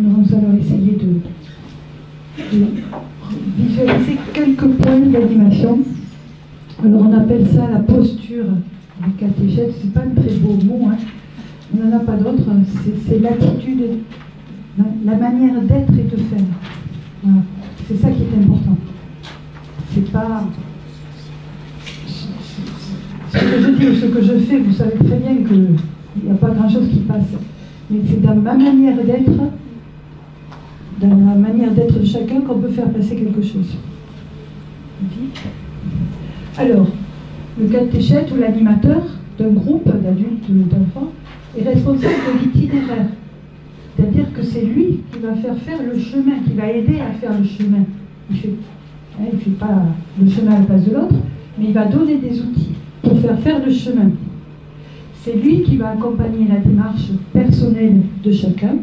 nous allons essayer de visualiser quelques points d'animation. Alors on appelle ça la posture du catéchète. C'est pas un très beau mot, hein. On n'en a pas d'autre. C'est l'attitude, la manière d'être et de faire. Voilà. C'est ça qui est important. C'est pas ce que je dis ou ce que je fais. Vous savez très bien qu'il n'y a pas grand-chose qui passe. Mais c'est dans ma manière d'être, dans la manière d'être de chacun qu'on peut faire passer quelque chose. Alors, le catéchète ou l'animateur d'un groupe d'adultes ou d'enfants est responsable de l'itinéraire. C'est-à-dire que c'est lui qui va faire le chemin, qui va aider à faire le chemin. Il ne fait pas le chemin à la place de l'autre, mais il va donner des outils pour faire le chemin. C'est lui qui va accompagner la démarche personnelle de chacun.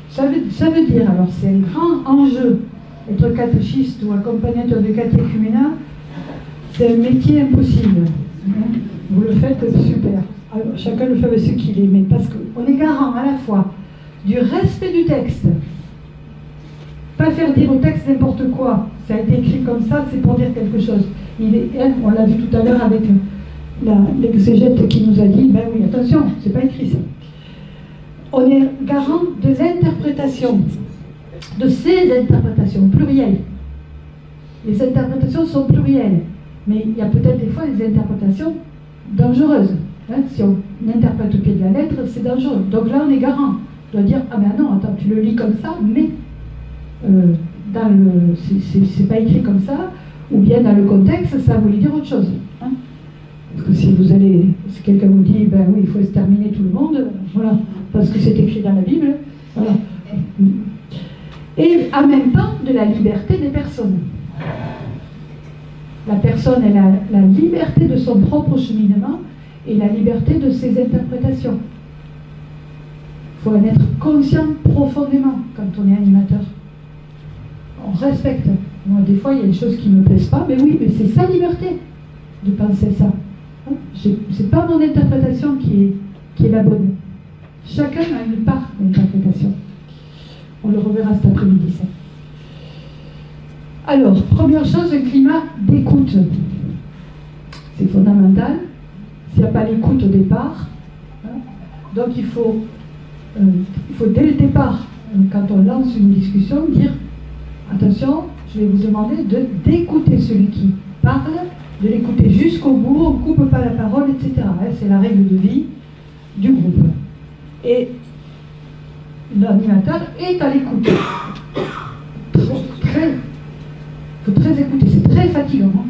Ça veut dire, alors c'est un grand enjeu, être catéchiste ou accompagnateur de catéchuménat, c'est un métier impossible. Vous le faites super. Alors, chacun le fait avec ce qu'il est, mais parce qu'on est garant à la fois du respect du texte. Pas faire dire au texte n'importe quoi. Ça a été écrit comme ça, c'est pour dire quelque chose. On l'a vu tout à l'heure avec l'exégète qui nous a dit, ben oui, attention, c'est pas écrit ça. On est garant de l'interprétation, de ces interprétations plurielles. Les interprétations sont plurielles, mais il y a peut-être des fois des interprétations dangereuses. Hein, si on interprète au pied de la lettre, c'est dangereux. Donc là, on est garant. On doit dire, ah ben non, attends, tu le lis comme ça, mais c'est pas écrit comme ça, ou bien dans le contexte, ça voulait dire autre chose. Hein. Parce que si quelqu'un vous dit, ben oui, il faut exterminer tout le monde, voilà, parce que c'est écrit dans la Bible, voilà. Et en même temps, de la liberté des personnes. La personne, elle a la liberté de son propre cheminement et la liberté de ses interprétations. Il faut en être conscient profondément quand on est animateur. On respecte. Moi, des fois, il y a des choses qui ne me plaisent pas, mais oui, mais c'est sa liberté de penser ça. Hein? C'est pas mon interprétation qui est la bonne. Chacun a une part d'interprétation. On le reverra cet après-midi, ça. Alors, première chose, un climat d'écoute. C'est fondamental. S'il n'y a pas l'écoute au départ, hein, donc il faut dès le départ, quand on lance une discussion, dire attention, je vais vous demander d'écouter celui qui parle, de l'écouter jusqu'au bout, on ne coupe pas la parole, etc. C'est la règle de vie du groupe. Et l'animateur est à l'écoute. Il faut très écouter, c'est très fatigant. Hein,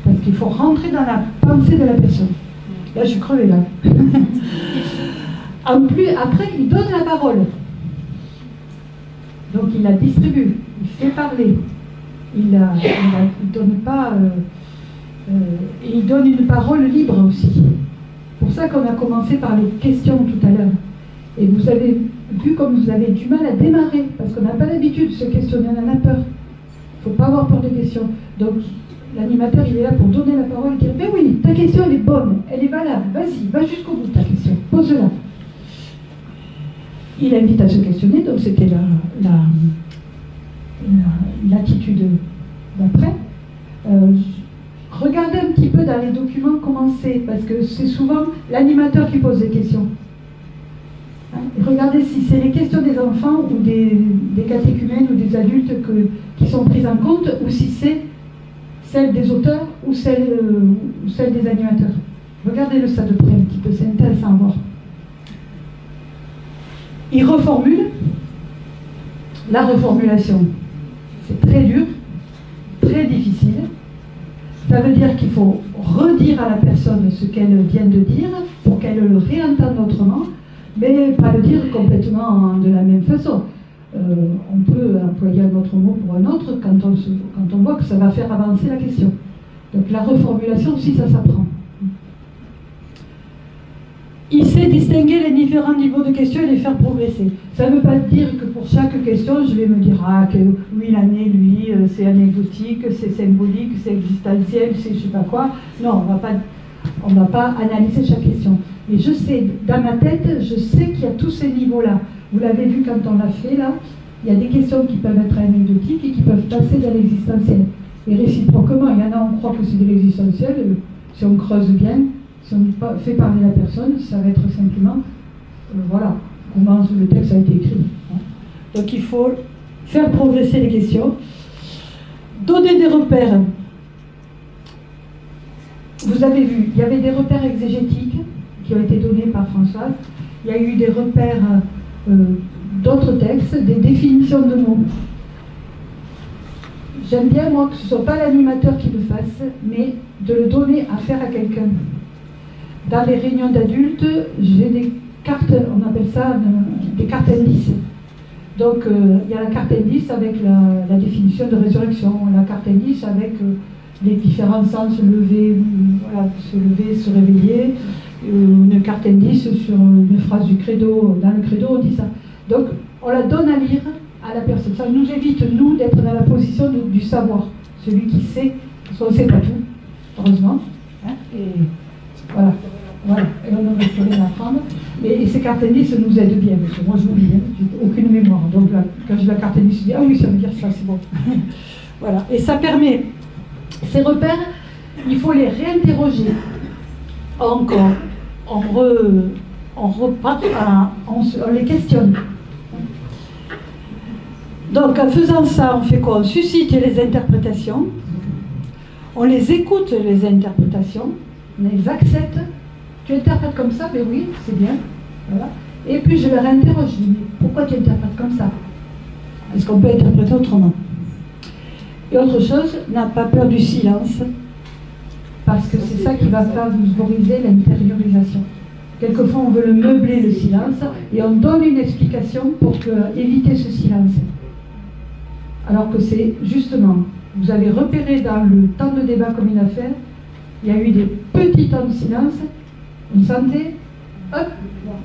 parce qu'il faut rentrer dans la pensée de la personne. Là, je suis crevée, là. En plus, après, il donne la parole. Donc, il la distribue, il fait parler. Il donne pas... il donne une parole libre aussi. C'est pour ça qu'on a commencé par les questions tout à l'heure. Et vous avez vu comme vous avez du mal à démarrer, parce qu'on n'a pas l'habitude de se questionner, on en a peur. Il ne faut pas avoir peur des questions. Donc, l'animateur, il est là pour donner la parole et dire, ben oui, ta question, elle est bonne, elle est valable, vas-y, va jusqu'au bout de ta question, pose-la. Il invite à se questionner, donc c'était l'attitude d'après. Regardez un petit peu dans les documents comment c'est, parce que c'est souvent l'animateur qui pose des questions. Hein, regardez si c'est les questions des enfants ou des catéchumènes ou des adultes qui sont prises en compte, ou si c'est celle des auteurs ou celle des animateurs. Regardez-le ça de près un petit peu, c'est intéressant à voir. Il reformule. La reformulation, c'est très dur, très difficile. Ça veut dire qu'il faut redire à la personne ce qu'elle vient de dire pour qu'elle le réentende autrement, mais pas le dire complètement de la même façon. On peut employer un autre mot pour un autre quand on voit que ça va faire avancer la question. Donc la reformulation aussi, ça s'apprend. Il sait distinguer les différents niveaux de questions et les faire progresser. Ça ne veut pas dire que pour chaque question, je vais me dire que oui, l'année, lui, c'est anecdotique, c'est symbolique, c'est existentiel, c'est je sais pas quoi. Non, on va pas analyser chaque question. Mais je sais, dans ma tête, je sais qu'il y a tous ces niveaux-là. Vous l'avez vu quand on l'a fait là, il y a des questions qui peuvent être anecdotiques et qui peuvent passer dans l'existentiel. Et réciproquement, il y en a, on croit que c'est de l'existentiel, si on creuse bien, si on fait parler la personne, ça va être simplement, voilà, comment le texte a été écrit. Donc il faut faire progresser les questions, donner des repères. Vous avez vu, il y avait des repères exégétiques qui ont été donnés par Françoise, il y a eu des repères d'autres textes, des définitions de mots. J'aime bien, moi, que ce ne soit pas l'animateur qui le fasse, mais de le donner à faire à quelqu'un. Dans les réunions d'adultes, j'ai des cartes, on appelle ça des cartes indices. Donc, il y a la carte indice avec la définition de résurrection, la carte indice avec les différents sens, lever, voilà, se lever, se réveiller, une carte indice sur une phrase du credo. Dans le credo, on dit ça. Donc, on la donne à lire à la personne. Ça nous évite, nous, d'être dans la position du savoir. Celui qui sait, parce qu'on ne sait pas tout, heureusement. Hein, et voilà. Voilà. Et on n'aurait plus rien à apprendre. Et ces cartes indices nous aident bien, parce que moi, j'oublie, hein, j'ai aucune mémoire. Donc, là, quand j'ai la carte indice, je dis, ah oui, ça veut dire ça, c'est bon. Voilà. Et ça permet, ces repères, il faut les réinterroger encore. On les questionne. Donc en faisant ça, on fait quoi? On suscite les interprétations, on les écoute, les interprétations, on les accepte. Tu interprètes comme ça? Ben oui, c'est bien. Voilà. Et puis je les réinterroge, je dis, mais pourquoi tu interprètes comme ça? Est-ce qu'on peut interpréter autrement? Et autre chose, n'a pas peur du silence, parce que c'est ça qui va favoriser l'intériorisation. Quelquefois, on veut le meubler, le silence, et on donne une explication pour éviter ce silence. Alors que c'est justement, vous avez repéré dans le temps de débat comme une affaire, il y a eu des petits temps de silence, vous sentez, hop,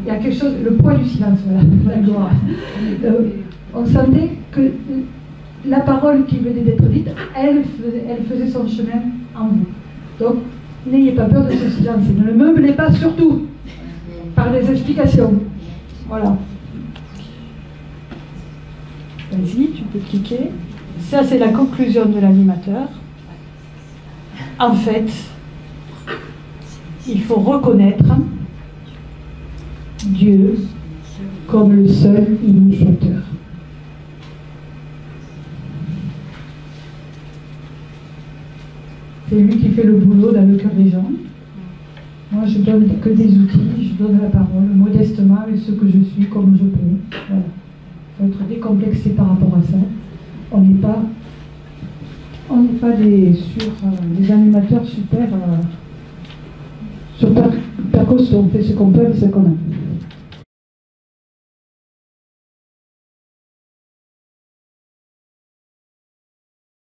il y a quelque chose, le poids du silence, voilà, on sentait que la parole qui venait d'être dite, elle faisait son chemin en vous. Donc, n'ayez pas peur de ce silence, ne le meublez pas surtout par des explications. Voilà. Vas-y, tu peux cliquer. Ça, c'est la conclusion de l'animateur. En fait, il faut reconnaître Dieu comme le seul initiateur. C'est lui qui fait le boulot dans le cœur des gens. Moi, je donne que des outils, je donne la parole, modestement, et ce que je suis, comme je peux. Voilà. Il faut être décomplexé par rapport à ça. On n'est pas des animateurs super costauds. On fait ce qu'on peut et ce qu'on a.